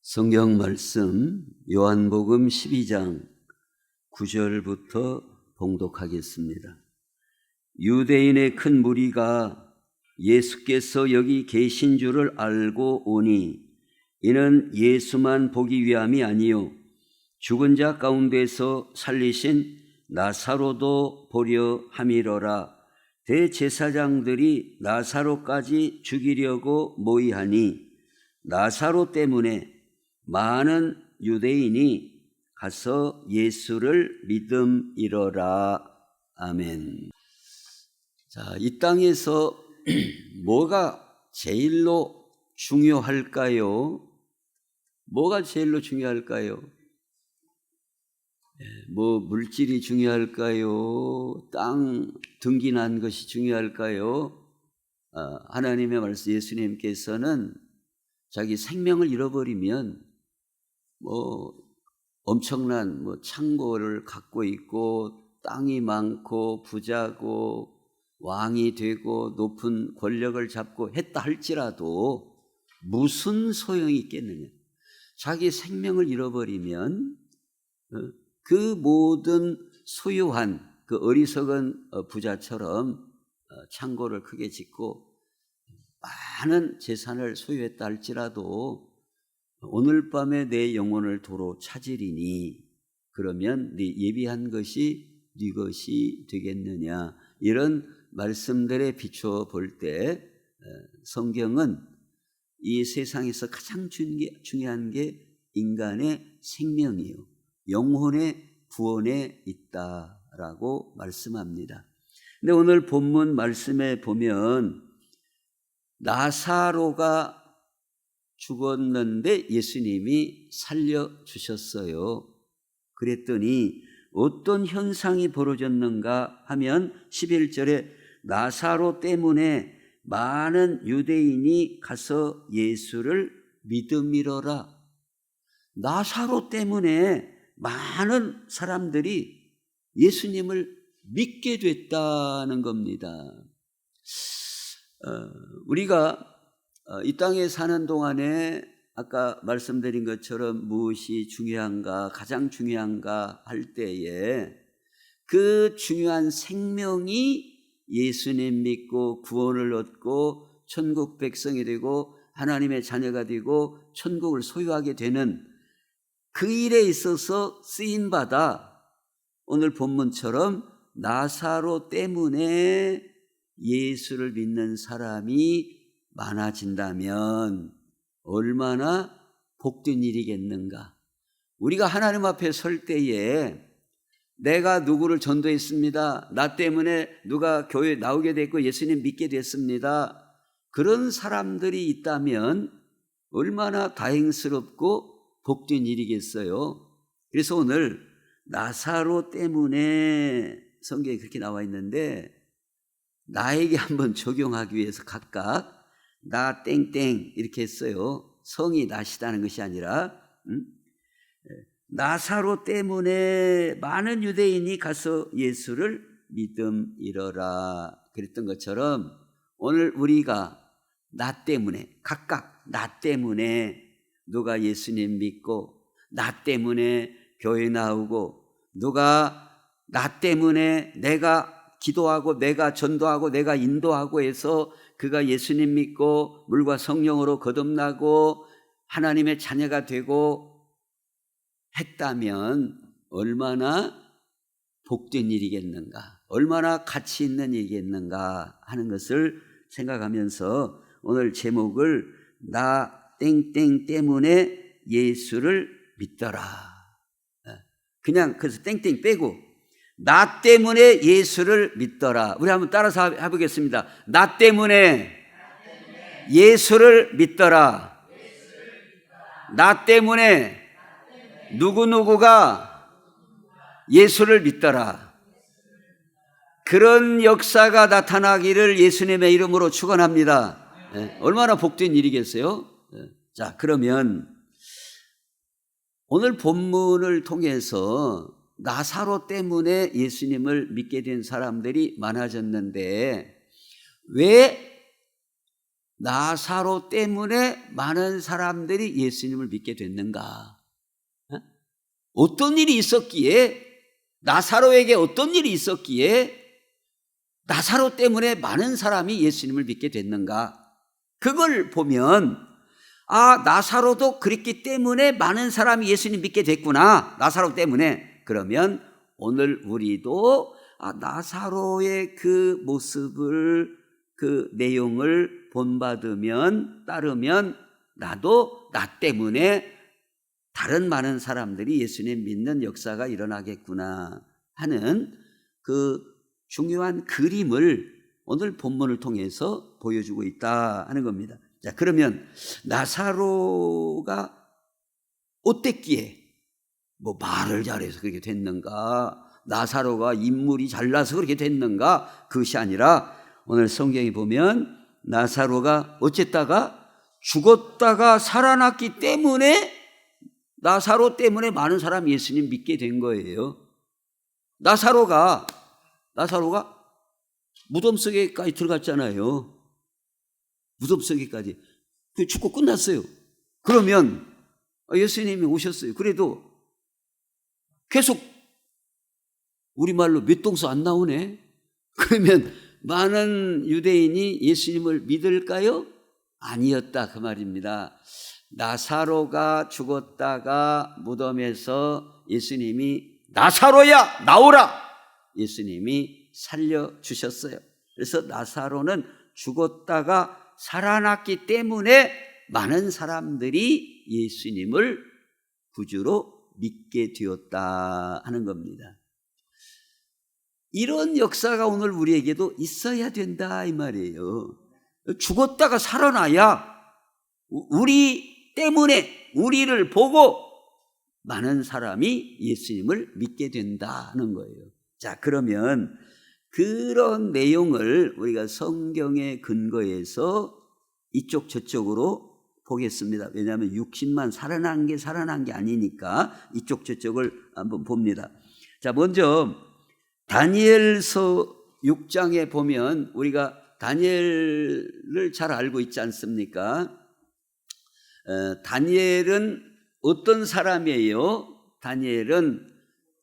성경 말씀 요한복음 12장 9절부터 봉독하겠습니다. 유대인의 큰 무리가 예수께서 여기 계신 줄을 알고 오니 이는 예수만 보기 위함이 아니요 죽은 자 가운데서 살리신 나사로도 보려 함이로라. 대제사장들이 나사로까지 죽이려고 모의하니 나사로 때문에 많은 유대인이 가서 예수를 믿음이로라. 아멘. 자, 이 땅에서 뭐가 제일로 중요할까요? 뭐가 제일로 중요할까요? 뭐 물질이 중요할까요? 땅 등기난 것이 중요할까요? 하나님의 말씀, 예수님께서는 자기 생명을 잃어버리면 엄청난 창고를 갖고 있고 땅이 많고 부자고 왕이 되고 높은 권력을 잡고 했다 할지라도 무슨 소용이 있겠느냐? 자기 생명을 잃어버리면 그 모든 소유한 그 어리석은 부자처럼 창고를 크게 짓고 많은 재산을 소유했다 할지라도 오늘 밤에 내 영혼을 도로 찾으리니 그러면 네 예비한 것이 네 것이 되겠느냐. 이런 말씀들에 비추어 볼 때 성경은 이 세상에서 가장 중요한 게 인간의 생명이요 영혼의 구원에 있다라고 말씀합니다. 근데 오늘 본문 말씀에 보면 나사로가 죽었는데 예수님이 살려주셨어요. 그랬더니 어떤 현상이 벌어졌는가 하면 11절에 나사로 때문에 많은 유대인이 가서 예수를 믿음이로라. 나사로 때문에 많은 사람들이 예수님을 믿게 됐다는 겁니다. 우리가 이 땅에 사는 동안에 아까 말씀드린 것처럼 무엇이 중요한가, 가장 중요한가 할 때에 그 중요한 생명이 예수님 믿고 구원을 얻고 천국 백성이 되고 하나님의 자녀가 되고 천국을 소유하게 되는 그 일에 있어서 쓰임받아 오늘 본문처럼 나사로 때문에 예수를 믿는 사람이 많아진다면 얼마나 복된 일이겠는가. 우리가 하나님 앞에 설 때에 내가 누구를 전도했습니다. 나 때문에 누가 교회에 나오게 됐고 예수님 믿게 됐습니다. 그런 사람들이 있다면 얼마나 다행스럽고 복된 일이겠어요. 그래서 오늘 나사로 때문에 성경에 그렇게 나와 있는데 나에게 한번 적용하기 위해서 각각 나 땡땡 이렇게 했어요. 성이 나시다는 것이 아니라 나사로 때문에 많은 유대인이 가서 예수를 믿음이로라 그랬던 것처럼 오늘 우리가 나 때문에 각각 나 때문에 누가 예수님 믿고 나 때문에 교회 나오고 누가 나 때문에 내가 기도하고 내가 전도하고 내가 인도하고 해서 그가 예수님 믿고 물과 성령으로 거듭나고 하나님의 자녀가 되고 했다면 얼마나 복된 일이겠는가, 얼마나 가치 있는 일이겠는가 하는 것을 생각하면서 오늘 제목을 나 땡땡 때문에 예수를 믿더라. 그냥 그래서 땡땡 빼고 나 때문에 예수를 믿더라. 우리 한번 따라서 해보겠습니다. 나 때문에 예수를 믿더라. 나 때문에 누구누구가 예수를 믿더라. 그런 역사가 나타나기를 예수님의 이름으로 축원합니다. 얼마나 복된 일이겠어요? 자, 그러면 오늘 본문을 통해서 나사로 때문에 예수님을 믿게 된 사람들이 많아졌는데 왜 나사로 때문에 많은 사람들이 예수님을 믿게 됐는가? 어떤 일이 있었기에, 나사로에게 어떤 일이 있었기에 나사로 때문에 많은 사람이 예수님을 믿게 됐는가? 그걸 보면 나사로도 그랬기 때문에 많은 사람이 예수님 믿게 됐구나. 나사로 때문에. 그러면 오늘 우리도 나사로의 그 모습을, 그 내용을 본받으면, 따르면 나도 나 때문에 다른 많은 사람들이 예수님 믿는 역사가 일어나겠구나 하는 그 중요한 그림을 오늘 본문을 통해서 보여주고 있다 하는 겁니다. 자, 그러면 나사로가 어땠기에 말을 잘해서 그렇게 됐는가? 나사로가 인물이 잘나서 그렇게 됐는가? 그것이 아니라 오늘 성경에 보면 나사로가 어쨌다가 죽었다가 살아났기 때문에, 나사로 때문에 많은 사람이 예수님 믿게 된 거예요. 나사로가 무덤 속에까지 들어갔잖아요. 무덤 속에까지. 죽고 끝났어요. 그러면 예수님이 오셨어요. 그래도 계속 우리말로 몇 동서 안 나오네. 그러면 많은 유대인이 예수님을 믿을까요? 아니었다 그 말입니다. 나사로가 죽었다가 무덤에서 예수님이 나사로야 나오라, 예수님이 살려주셨어요. 그래서 나사로는 죽었다가 살아났기 때문에 많은 사람들이 예수님을 구주로 믿게 되었다 하는 겁니다. 이런 역사가 오늘 우리에게도 있어야 된다 이 말이에요. 죽었다가 살아나야 우리 때문에, 우리를 보고 많은 사람이 예수님을 믿게 된다는 거예요. 자, 그러면 그런 내용을 우리가 성경에 근거해서 이쪽 저쪽으로 보겠습니다. 왜냐하면 육신만 살아난 게 아니니까 이쪽 저쪽을 한번 봅니다. 자, 먼저 다니엘서 6장에 보면 우리가 다니엘을 잘 알고 있지 않습니까? 다니엘은 어떤 사람이에요? 다니엘은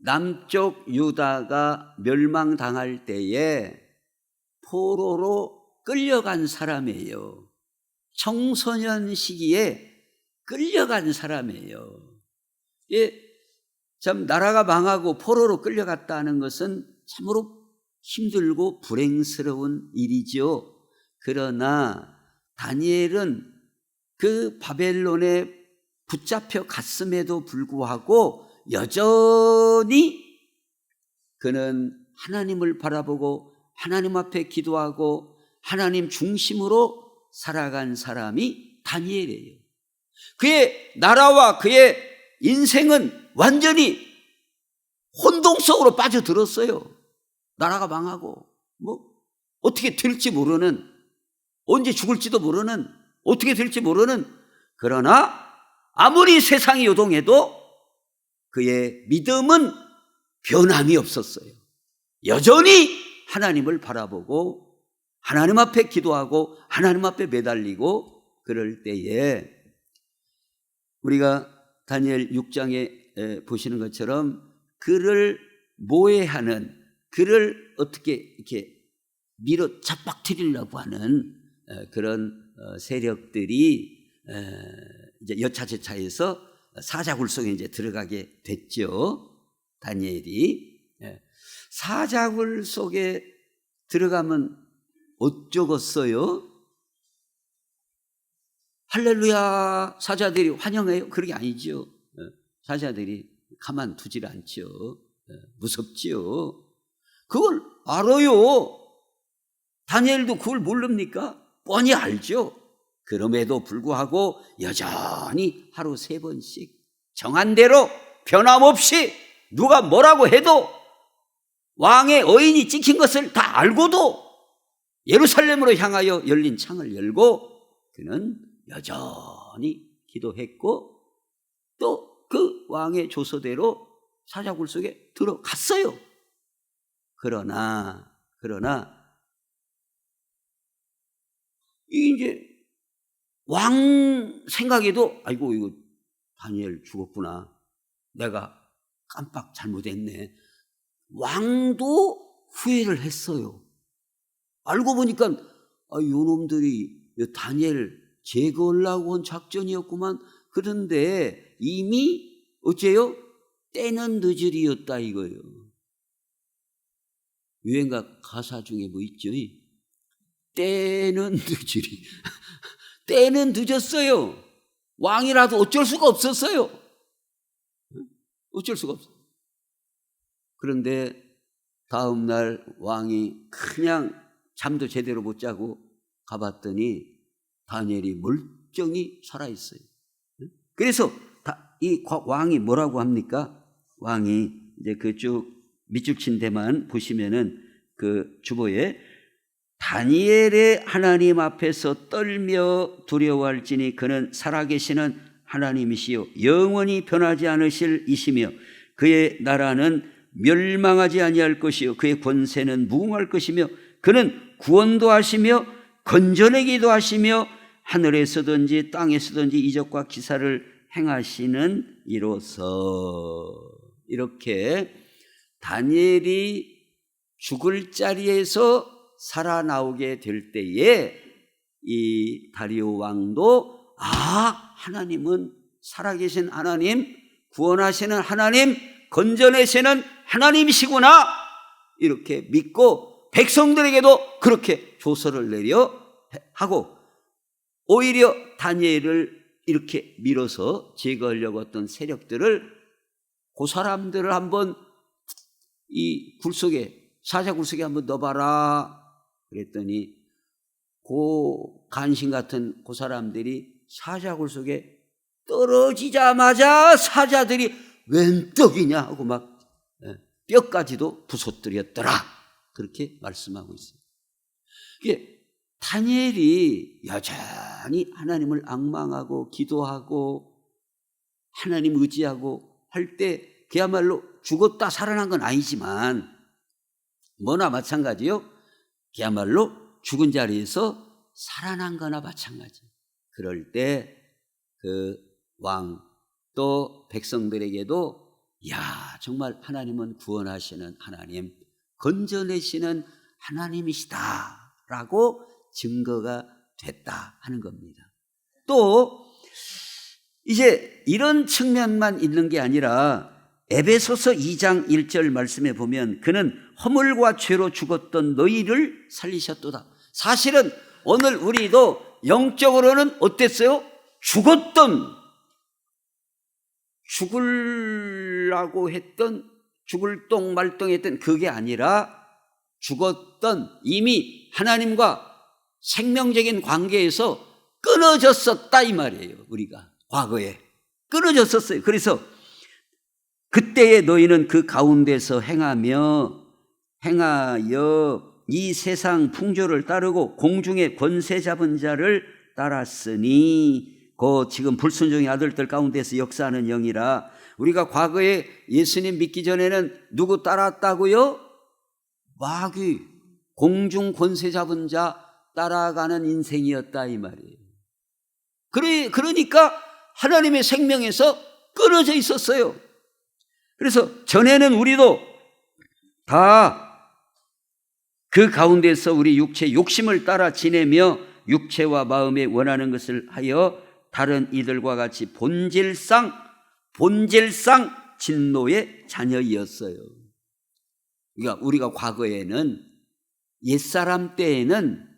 남쪽 유다가 멸망당할 때에 포로로 끌려간 사람이에요. 청소년 시기에 끌려간 사람이에요. 참 나라가 망하고 포로로 끌려갔다는 것은 참으로 힘들고 불행스러운 일이죠. 그러나 다니엘은 그 바벨론에 붙잡혀 갔음에도 불구하고 여전히 그는 하나님을 바라보고 하나님 앞에 기도하고 하나님 중심으로 살아간 사람이 다니엘이에요. 그의 나라와 그의 인생은 완전히 혼동 속으로 빠져들었어요. 나라가 망하고 어떻게 될지 모르는, 언제 죽을지도 모르는, 어떻게 될지 모르는, 그러나 아무리 세상이 요동해도 그의 믿음은 변함이 없었어요. 여전히 하나님을 바라보고 하나님 앞에 기도하고 하나님 앞에 매달리고, 그럴 때에 우리가 다니엘 6장에 보시는 것처럼 그를 모해하는, 그를 어떻게 이렇게 밀어 잡아뜨리려고 하는 그런 세력들이 이제 여차저차해서 사자굴 속에 이제 들어가게 됐죠. 다니엘이 사자굴 속에 들어가면 어쩌겠어요? 할렐루야 사자들이 환영해요? 그런 게 아니죠. 사자들이 가만두질 않죠. 무섭지요. 그걸 알아요. 다니엘도 그걸 모릅니까? 뻔히 알죠. 그럼에도 불구하고 여전히 하루 3번씩 정한 대로 변함없이 누가 뭐라고 해도 왕의 어인이 찍힌 것을 다 알고도 예루살렘으로 향하여 열린 창을 열고 그는 여전히 기도했고 또 그 왕의 조서대로 사자굴 속에 들어갔어요. 그러나 이게 이제 왕 생각에도 아이고 이거 다니엘 죽었구나. 내가 깜빡 잘못했네. 왕도 후회를 했어요. 알고 보니까 요놈들이 다니엘 제거하려고 한 작전이었구만. 그런데 이미 어째요? 때는 늦으리였다 이거예요. 유행가 가사 중에 뭐 있죠? 때는 늦으리. 때는 늦었어요. 왕이라도 어쩔 수가 없었어요. 어쩔 수가 없어요. 그런데 다음 날 왕이 그냥 잠도 제대로 못 자고 가봤더니 다니엘이 멀쩡히 살아있어요. 그래서 이 왕이 뭐라고 합니까? 왕이 이제 그쭉 밑줄 친 데만 보시면은 그 주보에 다니엘의 하나님 앞에서 떨며 두려워할지니 그는 살아계시는 하나님이시요 영원히 변하지 않으실 이시며 그의 나라는 멸망하지 아니할 것이요 그의 권세는 무궁할 것이며 그는 구원도 하시며 건져내기도 하시며 하늘에서든지 땅에서든지 이적과 기사를 행하시는 이로서 이렇게 다니엘이 죽을 자리에서 살아나오게 될 때에 이 다리오 왕도 하나님은 살아계신 하나님, 구원하시는 하나님, 건져내시는 하나님이시구나 이렇게 믿고 백성들에게도 그렇게 조서를 내려 하고 오히려 다니엘을 이렇게 밀어서 제거하려고 했던 세력들을 그 사람들을 한번 이 굴속에 사자 굴속에 한번 넣어봐라 그랬더니 그 간신 같은 그 사람들이 사자 굴속에 떨어지자마자 사자들이 웬 떡이냐 하고 막 뼈까지도 부서뜨렸더라 그렇게 말씀하고 있어요. 이게 다니엘이 여전히 하나님을 앙망하고 기도하고 하나님 의지하고 할 때 그야말로 죽었다 살아난 건 아니지만 뭐나 마찬가지요. 그야말로 죽은 자리에서 살아난 거나 마찬가지. 그럴 때 그 왕 또 백성들에게도 정말 하나님은 구원하시는 하나님, 건져내시는 하나님이시다라고 증거가 됐다 하는 겁니다. 또 이제 이런 측면만 있는 게 아니라 에베소서 2장 1절 말씀에 보면 그는 허물과 죄로 죽었던 너희를 살리셨도다. 사실은 오늘 우리도 영적으로는 어땠어요? 죽으려고 했던 죽을 똥 말똥했던 그게 아니라 죽었던 이미 하나님과 생명적인 관계에서 끊어졌었다 이 말이에요. 우리가 과거에 끊어졌었어요. 그래서 그때의 너희는 그 가운데서 행하여 이 세상 풍조를 따르고 공중의 권세 잡은 자를 따랐으니 그 지금 불순종의 아들들 가운데서 역사하는 영이라. 우리가 과거에 예수님 믿기 전에는 누구 따랐다고요? 마귀, 공중 권세 잡은 자 따라가는 인생이었다 이 말이에요. 그러니까 하나님의 생명에서 끊어져 있었어요. 그래서 전에는 우리도 다 그 가운데서 우리 육체 욕심을 따라 지내며 육체와 마음에 원하는 것을 하여 다른 이들과 같이 본질상 진노의 자녀이었어요. 그러니까 우리가 과거에는 옛사람 때에는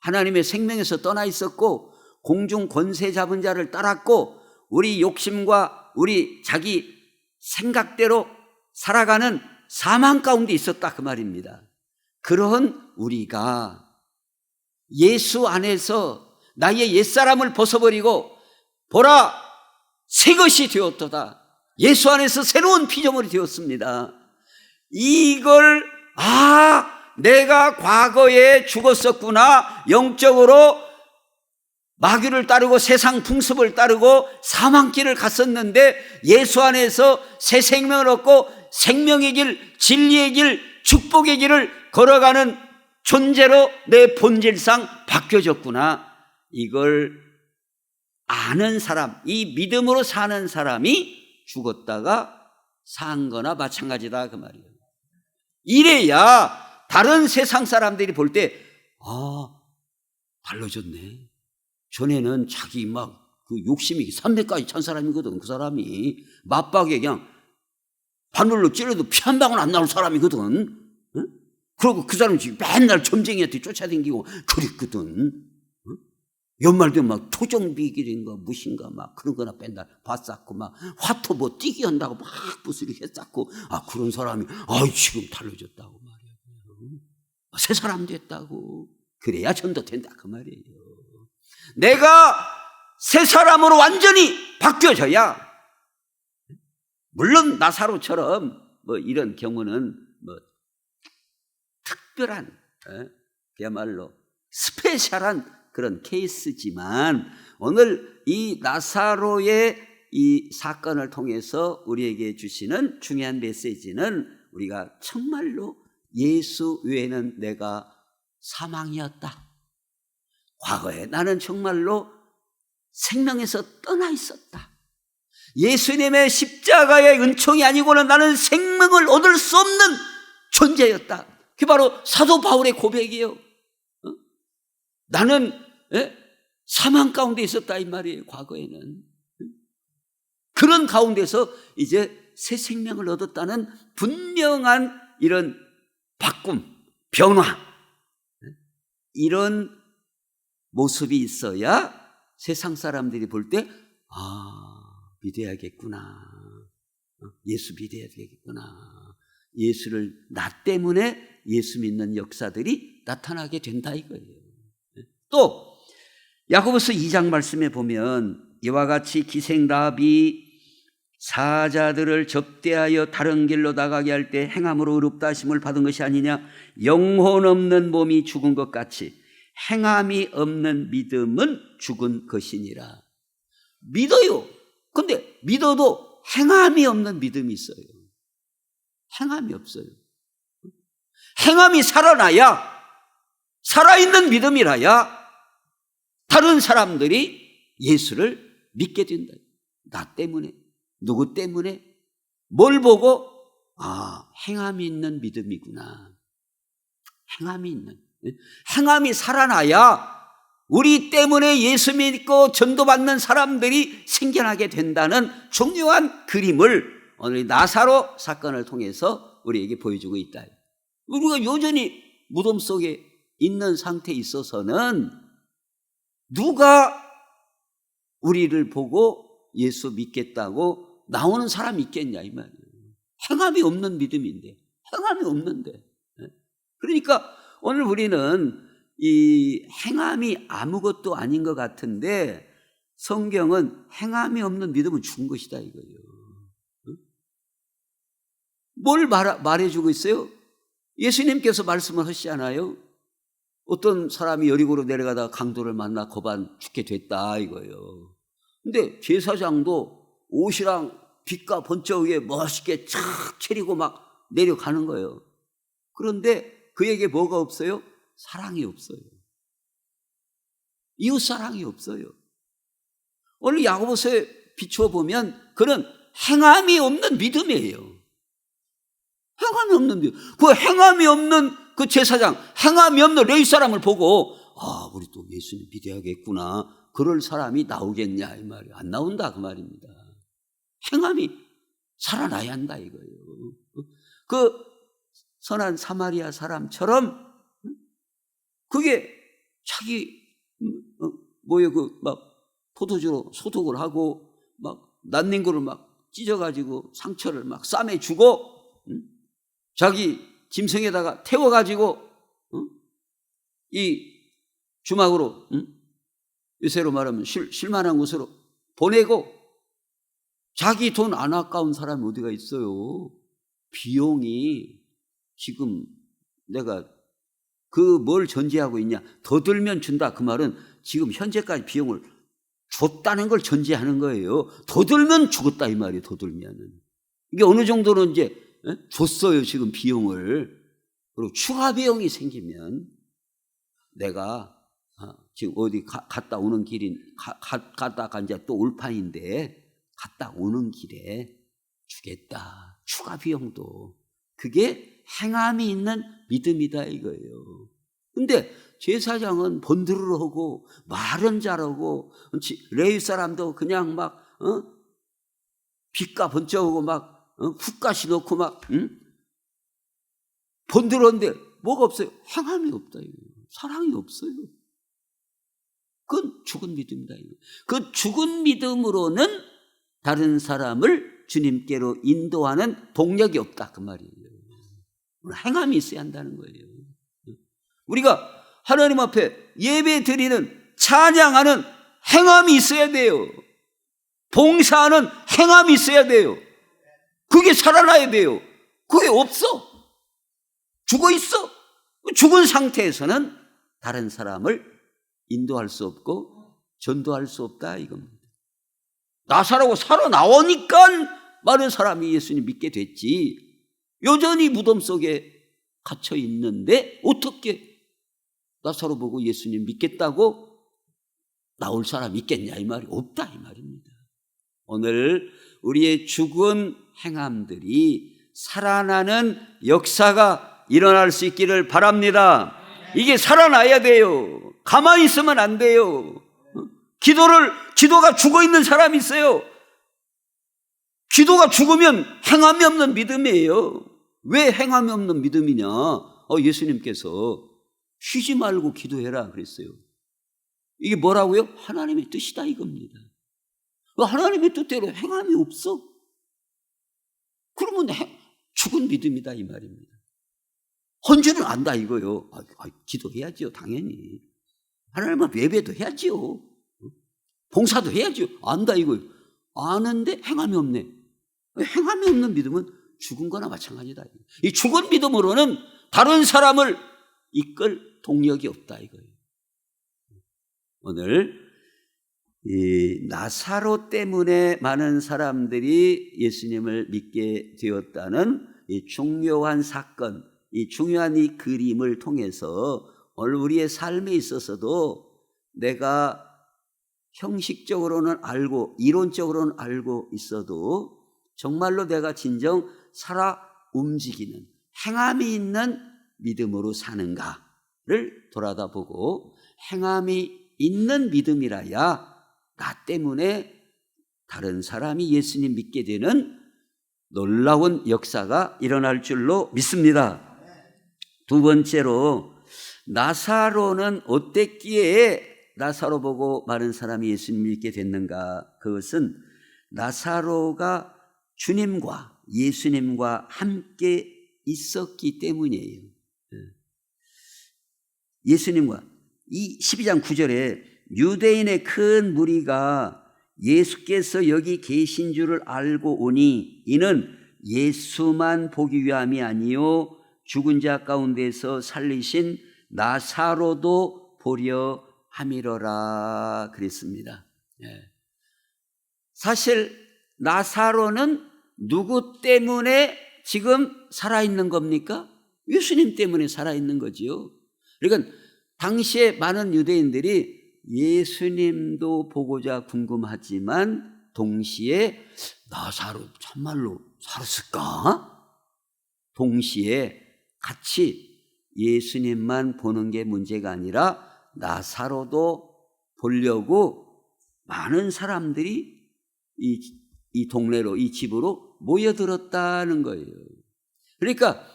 하나님의 생명에서 떠나 있었고 공중 권세 잡은 자를 따랐고 우리 욕심과 우리 자기 생각대로 살아가는 사망 가운데 있었다 그 말입니다. 그런 우리가 예수 안에서 나의 옛사람을 벗어버리고 보라 새 것이 되었도다. 예수 안에서 새로운 피조물이 되었습니다. 이걸 내가 과거에 죽었었구나. 영적으로 마귀를 따르고 세상 풍습을 따르고 사망길을 갔었는데 예수 안에서 새 생명을 얻고 생명의 길, 진리의 길, 축복의 길을 걸어가는 존재로 내 본질상 바뀌어졌구나. 이걸 아는 사람, 이 믿음으로 사는 사람이 죽었다가 산 거나 마찬가지다 그 말이에요. 이래야 다른 세상 사람들이 볼 때 달라졌네. 전에는 자기 막 그 욕심이 산대까지 찬 사람이거든. 그 사람이 맞박에 그냥 바늘로 찔러도 피 한 방울 안 나올 사람이거든. 응? 그리고 그 사람이 지금 맨날 점쟁이한테 쫓아다니고 그랬거든. 응? 연말 되면 막 토종비길인가 무신가 막 그런 거나 맨날 봤었고 막 화토 뭐 뛰기 한다고 막 부스리 했었고 그런 사람이 지금 달라졌다고 말이야. 새 사람 됐다고. 그래야 전도된다 그 말이에요. 내가 새 사람으로 완전히 바뀌어져야, 물론 나사로처럼 뭐 이런 경우는 뭐 특별한 그야말로 스페셜한 그런 케이스지만, 오늘 이 나사로의 이 사건을 통해서 우리에게 주시는 중요한 메시지는, 우리가 정말로 예수 외에는 내가 사망이었다. 과거에 나는 정말로 생명에서 떠나 있었다. 예수님의 십자가의 은총이 아니고는 나는 생명을 얻을 수 없는 존재였다. 그게 바로 사도 바울의 고백이에요. 나는 사망 가운데 있었다 이 말이에요. 과거에는. 그런 가운데서 이제 새 생명을 얻었다는 분명한 이런 바꿈, 변화, 이런 모습이 있어야 세상 사람들이 볼 때 믿어야겠구나. 예수 믿어야 되겠구나. 예수를, 나 때문에 예수 믿는 역사들이 나타나게 된다 이거예요. 또 야고보서 2장 말씀에 보면, 이와 같이 기생 라합이 사자들을 접대하여 다른 길로 나가게 할 때 행함으로 의롭다 하심을 받은 것이 아니냐. 영혼 없는 몸이 죽은 것 같이 행함이 없는 믿음은 죽은 것이니라. 믿어요. 근데 믿어도 행함이 없는 믿음이 있어요. 행함이 없어요. 행함이 살아나야, 살아있는 믿음이라야 다른 사람들이 예수를 믿게 된다. 나 때문에, 누구 때문에, 뭘 보고 행함이 있는 믿음이구나. 행함이 있는, 행함이 살아나야 우리 때문에 예수 믿고 전도받는 사람들이 생겨나게 된다는 중요한 그림을 오늘 나사로 사건을 통해서 우리에게 보여주고 있다. 우리가 여전히 무덤 속에 있는 상태에 있어서는 누가 우리를 보고 예수 믿겠다고 나오는 사람이 있겠냐 이 말이에요. 행함이 없는 믿음인데, 행함이 없는데. 그러니까 오늘 우리는 이 행함이 아무것도 아닌 것 같은데, 성경은 행함이 없는 믿음은 죽은 것이다 이거예요. 뭘 말해주고 있어요? 예수님께서 말씀을 하시잖아요. 어떤 사람이 여리고로 내려가다가 강도를 만나 거반 죽게 됐다 이거예요. 근데 제사장도 옷이랑 빛과 번쩍 위에 멋있게 착 차리고 막 내려가는 거예요. 그런데 그에게 뭐가 없어요? 사랑이 없어요. 이웃 사랑이 없어요. 오늘 야고보서에 비추어 보면 그는 행함이 없는 믿음이에요. 행함이 없는 믿음. 그 행함이 없는 그 제사장, 행함이 없는 레위 사람을 보고 우리 또 예수님 믿어야겠구나, 그럴 사람이 나오겠냐 이 말이에요. 안 나온다 그 말입니다. 행함이 살아나야 한다 이거예요. 그 선한 사마리아 사람처럼 그게 자기 막 포도주로 소독을 하고 막 난닝구를 막 찢어가지고 상처를 막 싸매주고 자기 짐승에다가 태워가지고 이 주막으로 요새로 말하면 쉴만한 곳으로 보내고, 자기 돈 안 아까운 사람이 어디가 있어요. 비용이 지금 내가 뭘 전제하고 있냐, 더 들면 준다 그 말은 지금 현재까지 비용을 줬다는 걸 전제하는 거예요. 더 들면 죽었다 이 말이에요. 더 들면은 이게 어느 정도는 이제 줬어요 지금 비용을. 그리고 추가 비용이 생기면 내가 지금 어디 갔다 오는 길인, 갔다가 이제 또 올 판인데, 갔다 오는 길에 주겠다. 추가 비용도. 그게 행함이 있는 믿음이다 이거예요. 근데 제사장은 번들을 하고 말은 잘하고 레위 사람도 그냥 막 빚가 번쩍하고 막 훅가시 넣고 막 번들었는데 뭐가 없어요? 행함이 없다 이거예요. 사랑이 없어요. 그건 죽은 믿음이다 이거예요. 그 죽은 믿음으로는 다른 사람을 주님께로 인도하는 동력이 없다 그 말이에요. 행함이 있어야 한다는 거예요. 우리가 하나님 앞에 예배 드리는, 찬양하는 행함이 있어야 돼요. 봉사하는 행함이 있어야 돼요. 그게 살아나야 돼요. 그게 없어. 죽어 있어. 죽은 상태에서는 다른 사람을 인도할 수 없고 전도할 수 없다 이겁니다. 나사로가 살아나오니까 많은 사람이 예수님 믿게 됐지. 여전히 무덤 속에 갇혀 있는데 어떻게 나사로 보고 예수님 믿겠다고 나올 사람 있겠냐 이 말이 없다 이 말입니다. 오늘 우리의 죽은 행함들이 살아나는 역사가 일어날 수 있기를 바랍니다. 이게 살아나야 돼요. 가만히 있으면 안 돼요. 기도가 죽어 있는 사람이 있어요. 기도가 죽으면 행함이 없는 믿음이에요. 왜 행함이 없는 믿음이냐? 예수님께서 쉬지 말고 기도해라 그랬어요. 이게 뭐라고요? 하나님의 뜻이다 이겁니다. 하나님의 뜻대로 행함이 없어? 그러면 죽은 믿음이다 이 말입니다. 헌주는 안다 이거요. 기도해야죠 당연히. 하나님 앞에 예배도 해야지요. 봉사도 해야죠. 안다 이거요. 아는데 행함이 없네. 행함이 없는 믿음은 죽은 거나 마찬가지다. 이 죽은 믿음으로는 다른 사람을 이끌 동력이 없다 이거예요. 오늘 이 나사로 때문에 많은 사람들이 예수님을 믿게 되었다는 이 중요한 사건, 이 중요한 이 그림을 통해서 오늘 우리의 삶에 있어서도 내가 형식적으로는 알고 이론적으로는 알고 있어도 정말로 내가 진정 살아 움직이는 행함이 있는 믿음으로 사는가를 돌아다보고 행함이 있는 믿음이라야 나 때문에 다른 사람이 예수님 믿게 되는 놀라운 역사가 일어날 줄로 믿습니다. 두 번째로 나사로는 어땠기에 나사로 보고 많은 사람이 예수님 믿게 됐는가? 그것은 나사로가 주님과 예수님과 함께 있었기 때문이에요. 예수님과 이 12장 9절에 유대인의 큰 무리가 예수께서 여기 계신 줄을 알고 오니 이는 예수만 보기 위함이 아니요 죽은 자 가운데서 살리신 나사로도 보려 함이로라 그랬습니다. 사실 나사로는 누구 때문에 지금 살아있는 겁니까? 예수님 때문에 살아있는 거지요. 그러니까 당시에 많은 유대인들이 예수님도 보고자 궁금하지만 동시에 나사로 참말로 살았을까? 동시에 같이 예수님만 보는 게 문제가 아니라 나사로도 보려고 많은 사람들이 이 동네로, 이 집으로 모여들었다는 거예요. 그러니까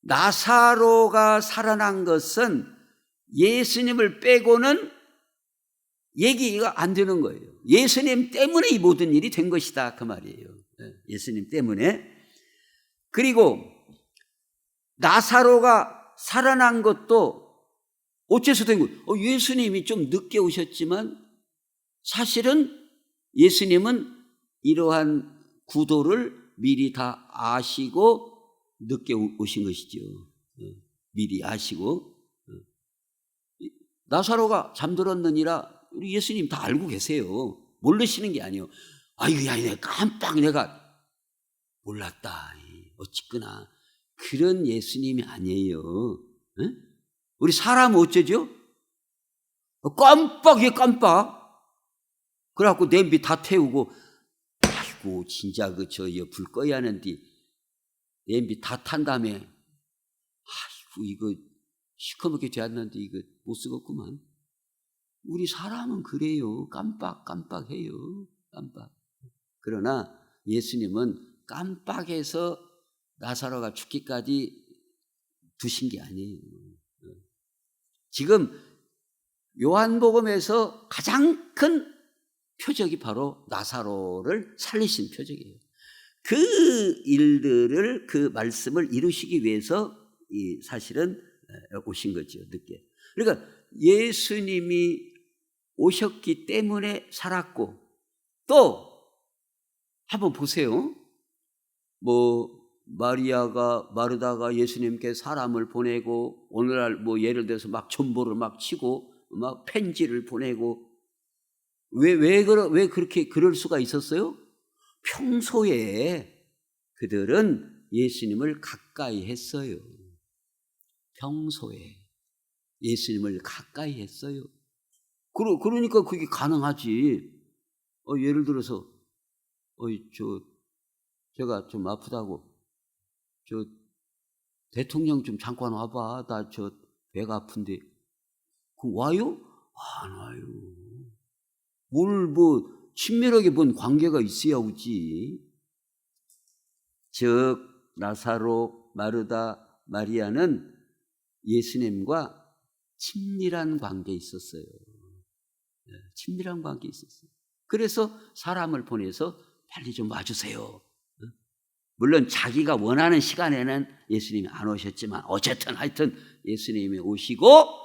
나사로가 살아난 것은 예수님을 빼고는 얘기가 안 되는 거예요. 예수님 때문에 이 모든 일이 된 것이다 그 말이에요. 예수님 때문에. 그리고 나사로가 살아난 것도 어째서 된 거예요? 예수님이 좀 늦게 오셨지만 사실은 예수님은 이러한 구도를 미리 다 아시고 늦게 오신 것이죠. 미리 아시고. 나사로가 잠들었느니라 우리 예수님 다 알고 계세요. 모르시는 게 아니에요. 아이고야 내가 깜빡 내가 몰랐다. 어쨌거나 그런 예수님이 아니에요. 우리 사람은 어쩌죠? 깜빡. 그래갖고 냄비 다 태우고, 아이고, 진짜 불 꺼야 하는데, 냄비 다 탄 다음에, 아이고, 이거 시커멓게 되었는데, 이거 못 쓰겠구만. 우리 사람은 그래요. 깜빡해요. 깜빡. 그러나 예수님은 깜빡해서 나사로가 죽기까지 두신 게 아니에요. 지금 요한복음에서 가장 큰 표적이 바로 나사로를 살리신 표적이에요. 그 일들을, 그 말씀을 이루시기 위해서 사실은 오신 거죠, 늦게. 그러니까 예수님이 오셨기 때문에 살았고, 또 한번 보세요. 마르다가 예수님께 사람을 보내고, 오늘날 예를 들어서 막 전보를 막 치고, 막 편지를 보내고, 왜 그렇게 그럴 수가 있었어요? 평소에 그들은 예수님을 가까이 했어요. 평소에 예수님을 가까이 했어요. 그러니까 그게 가능하지. 예를 들어서, 제가 좀 아프다고, 대통령 좀 잠깐 와봐. 나 배가 아픈데. 와요? 안 와요. 친밀하게 뭔 관계가 있어야 오지. 즉, 나사로, 마르다, 마리아는 예수님과 친밀한 관계에 있었어요. 친밀한 관계에 있었어요. 그래서 사람을 보내서 빨리 좀 와주세요. 물론 자기가 원하는 시간에는 예수님이 안 오셨지만, 어쨌든 하여튼 예수님이 오시고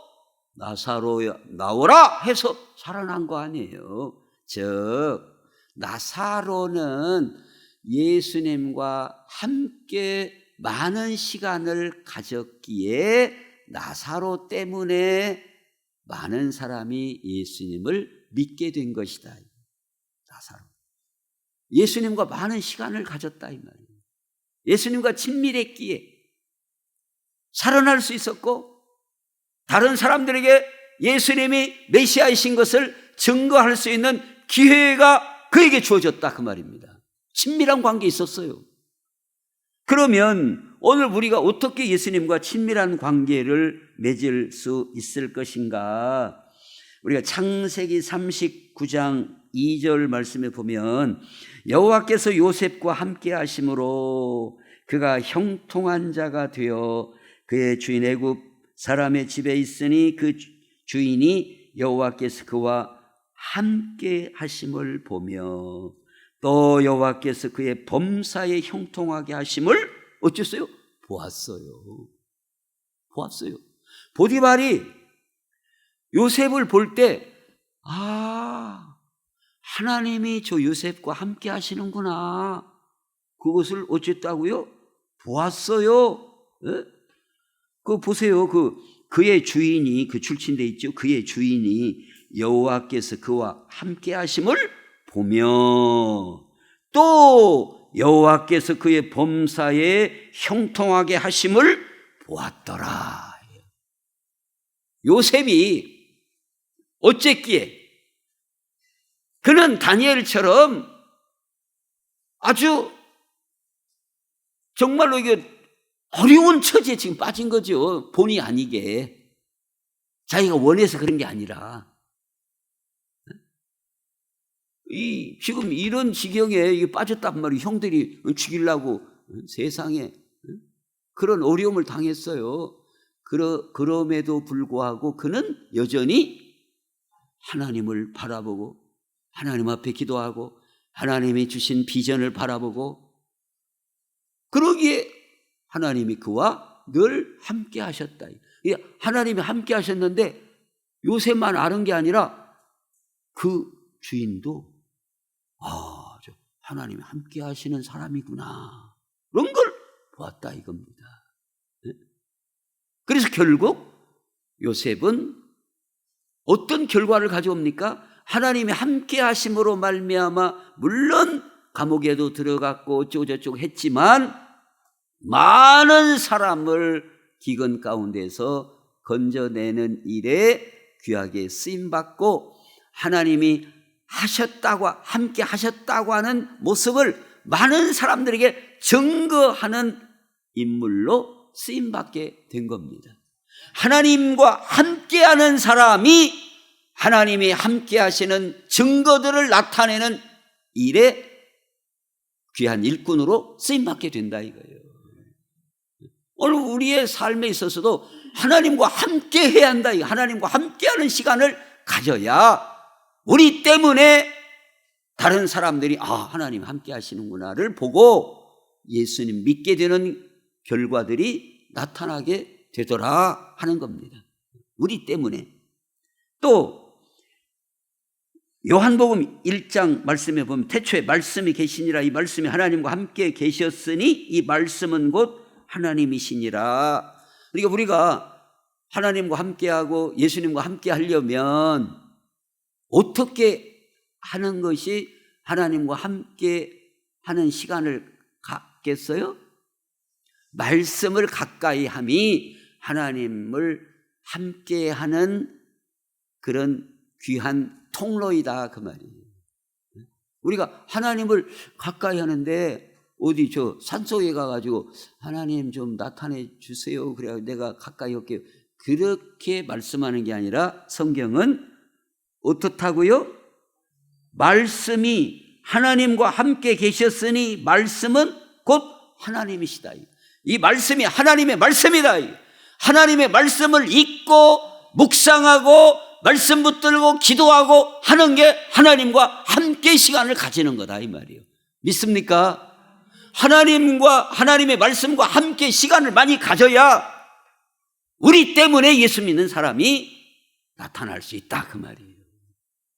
나사로 나오라 해서 살아난 거 아니에요. 즉, 나사로는 예수님과 함께 많은 시간을 가졌기에 나사로 때문에 많은 사람이 예수님을 믿게 된 것이다. 나사로. 예수님과 많은 시간을 가졌다, 이 말이에요. 예수님과 친밀했기에 살아날 수 있었고, 다른 사람들에게 예수님이 메시아이신 것을 증거할 수 있는 기회가 그에게 주어졌다, 그 말입니다. 친밀한 관계에 있었어요. 그러면 오늘 우리가 어떻게 예수님과 친밀한 관계를 맺을 수 있을 것인가? 우리가 창세기 39장 2절 말씀에 보면, 여호와께서 요셉과 함께 하심으로 그가 형통한 자가 되어 그의 주인 애굽 사람의 집에 있으니, 그 주인이 여호와께서 그와 함께 하심을 보며, 또 여호와께서 그의 범사에 형통하게 하심을 어쨌어요? 보았어요. 보디발이 요셉을 볼 때, 하나님이 저 요셉과 함께 하시는구나, 그것을 어쨌다고요? 보았어요. 보세요. 그의 주인이, 그 출친돼 있죠. 그의 주인이 여호와께서 그와 함께 하심을 보며, 또 여호와께서 그의 범사에 형통하게 하심을 보았더라. 요셉이 어쨌기에 그는 다니엘처럼 아주 정말로 이게 어려운 처지에 지금 빠진 거죠. 본의 아니게. 자기가 원해서 그런 게 아니라. 지금 이런 지경에 빠졌단 말이에요. 형들이 죽이려고 세상에 그런 어려움을 당했어요. 그럼에도 불구하고 그는 여전히 하나님을 바라보고, 하나님 앞에 기도하고, 하나님이 주신 비전을 바라보고, 그러기에 하나님이 그와 늘 함께 하셨다. 하나님이 함께 하셨는데 요셉만 아는 게 아니라 그 주인도 하나님이 함께 하시는 사람이구나, 그런 걸 보았다 이겁니다. 그래서 결국 요셉은 어떤 결과를 가져옵니까? 하나님이 함께 하심으로 말미암아 물론 감옥에도 들어갔고 어쩌고저쩌고 했지만 많은 사람을 기근 가운데서 건져내는 일에 귀하게 쓰임받고 하나님이 함께 하셨다고 하는 모습을 많은 사람들에게 증거하는 인물로 쓰임받게 된 겁니다. 하나님과 함께하는 사람이 하나님이 함께하시는 증거들을 나타내는 일에 귀한 일꾼으로 쓰임받게 된다 이거예요. 오늘 우리의 삶에 있어서도 하나님과 함께 해야 한다. 하나님과 함께하는 시간을 가져야 우리 때문에 다른 사람들이 하나님 함께 하시는구나를 보고 예수님 믿게 되는 결과들이 나타나게 되더라 하는 겁니다. 우리 때문에. 또 요한복음 1장 말씀에 보면 태초에 말씀이 계시니라. 이 말씀이 하나님과 함께 계셨으니 이 말씀은 곧 하나님이시니라. 그러니까 우리가 하나님과 함께하고 예수님과 함께 하려면 어떻게 하는 것이 하나님과 함께 하는 시간을 갖겠어요? 말씀을 가까이 함이 하나님을 함께 하는 그런 귀한 통로이다 그 말이에요. 우리가 하나님을 가까이 하는데 어디 저 산속에 가가지고 하나님 좀 나타내 주세요 그래야 내가 가까이 올게요 그렇게 말씀하는 게 아니라 성경은 어떻다고요? 말씀이 하나님과 함께 계셨으니 말씀은 곧 하나님이시다. 이 말씀이 하나님의 말씀이다. 하나님의 말씀을 읽고 묵상하고 말씀 붙들고 기도하고 하는 게 하나님과 함께 시간을 가지는 거다 이 말이에요. 믿습니까? 하나님의 말씀과 함께 시간을 많이 가져야 우리 때문에 예수 믿는 사람이 나타날 수 있다 그 말이에요.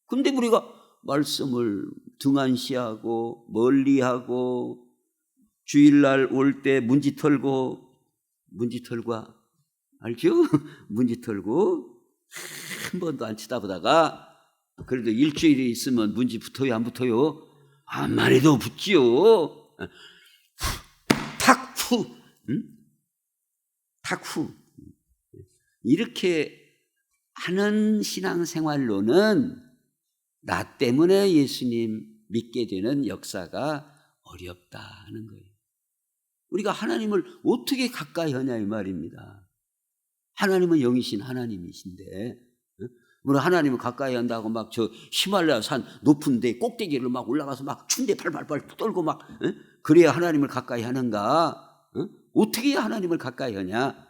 근데 우리가 말씀을 등한시하고 멀리하고 주일날 올 때 문지 털고 알죠? 문지 털고 한 번도 안 쳐다보다가 그래도 일주일이 있으면 문지 붙어요 안 붙어요? 암만 해도 붙지요. 탁후 이렇게 하는 신앙생활로는 나 때문에 예수님 믿게 되는 역사가 어렵다 하는 거예요. 우리가 하나님을 어떻게 가까이 하냐 이 말입니다. 하나님은 영이신 하나님이신데 우리 하나님을 가까이 한다고 막 저 히말라야 산 높은 데 꼭대기를 막 올라가서 막 춘대 팔팔팔 떨고 막 그래야 하나님을 가까이 하는가? 어떻게 해야 하나님을 가까이 하냐?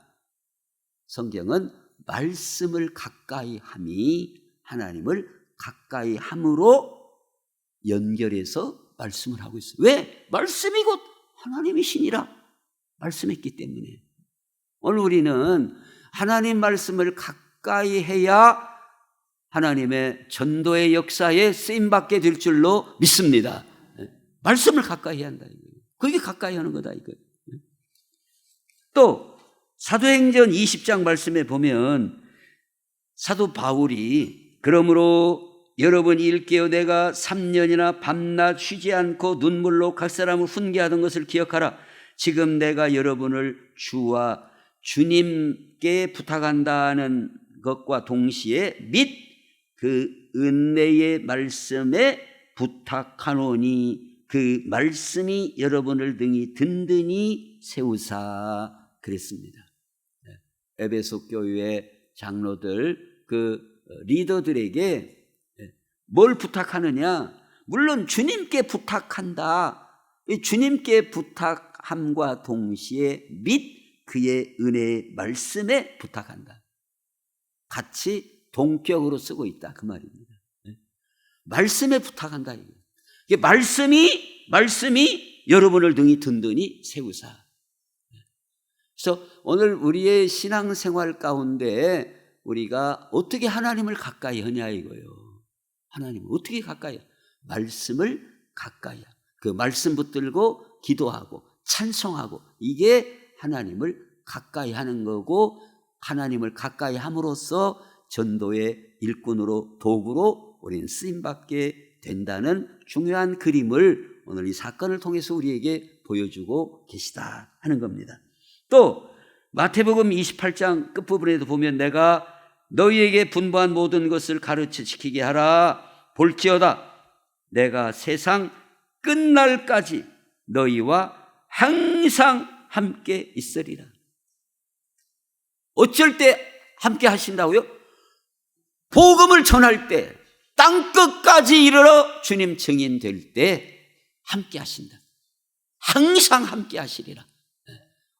성경은 말씀을 가까이 함이 하나님을 가까이 함으로 연결해서 말씀을 하고 있어요. 왜? 말씀이 곧 하나님이시니라 말씀했기 때문에. 오늘 우리는 하나님 말씀을 가까이 해야 하나님의 전도의 역사에 쓰임받게 될 줄로 믿습니다. 말씀을 가까이 해야 한다. 그게 가까이 하는 거다. 이거. 또 사도행전 20장 말씀에 보면 사도 바울이 그러므로 여러분이 일깨어 내가 3년이나 밤낮 쉬지 않고 눈물로 각 사람을 훈계하던 것을 기억하라. 지금 내가 여러분을 주와 주님께 부탁한다는 것과 동시에 및 그 은혜의 말씀에 부탁하노니 그 말씀이 여러분을 등이 든든히 세우사 그랬습니다. 에베소 교회 장로들 그 리더들에게 뭘 부탁하느냐? 물론 주님께 부탁한다. 주님께 부탁함과 동시에 및 그의 은혜의 말씀에 부탁한다. 같이 동격으로 쓰고 있다 그 말입니다. 말씀에 부탁한다. 이게 말씀이 여러분을 등이 든든히 세우사. 그래서 오늘 우리의 신앙생활 가운데 우리가 어떻게 하나님을 가까이 하냐 이거예요. 하나님을 어떻게 가까이 해요? 말씀을 가까이 해요. 그 말씀 붙들고 기도하고 찬송하고 이게 하나님을 가까이 하는 거고 하나님을 가까이 함으로써 전도의 일꾼으로 도구로 우리는 쓰임받게 된다는 중요한 그림을 오늘 이 사건을 통해서 우리에게 보여주고 계시다 하는 겁니다. 또 마태복음 28장 끝부분에도 보면 내가 너희에게 분부한 모든 것을 가르쳐 지키게 하라. 볼지어다 내가 세상 끝날까지 너희와 항상 함께 있으리라. 어쩔 때 함께 하신다고요? 복음을 전할 때, 땅끝까지 이르러 주님 증인 될 때 함께 하신다. 항상 함께 하시리라.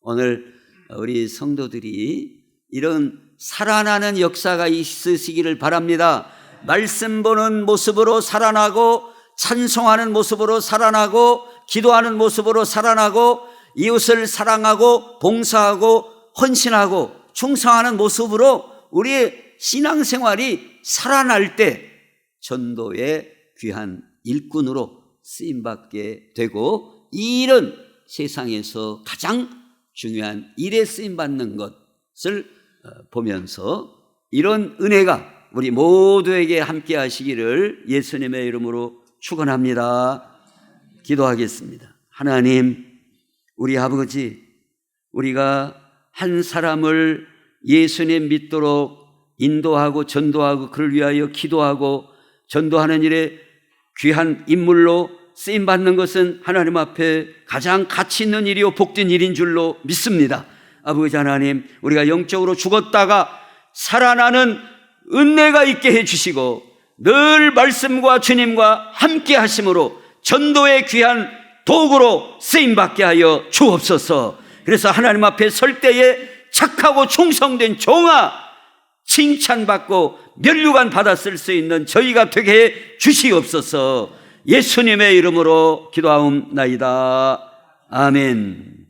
오늘 우리 성도들이 이런 살아나는 역사가 있으시기를 바랍니다. 말씀 보는 모습으로 살아나고, 찬송하는 모습으로 살아나고, 기도하는 모습으로 살아나고, 이웃을 사랑하고 봉사하고 헌신하고 충성하는 모습으로 우리의 신앙생활이 살아날 때 전도의 귀한 일꾼으로 쓰임받게 되고, 이 일은 세상에서 가장 중요한 일에 쓰임받는 것을 보면서 이런 은혜가 우리 모두에게 함께 하시기를 예수님의 이름으로 축원합니다. 기도하겠습니다. 하나님, 우리 아버지, 우리가 한 사람을 예수님 믿도록 인도하고 전도하고 그를 위하여 기도하고 전도하는 일에 귀한 인물로 쓰임받는 것은 하나님 앞에 가장 가치 있는 일이요 복된 일인 줄로 믿습니다. 아버지 하나님, 우리가 영적으로 죽었다가 살아나는 은혜가 있게 해주시고 늘 말씀과 주님과 함께 하심으로 전도의 귀한 도구로 쓰임받게 하여 주옵소서. 그래서 하나님 앞에 설 때에 착하고 충성된 종아 칭찬받고 면류관 받아 쓸 수 있는 저희가 되게 해 주시옵소서. 예수님의 이름으로 기도하옵나이다. 아멘.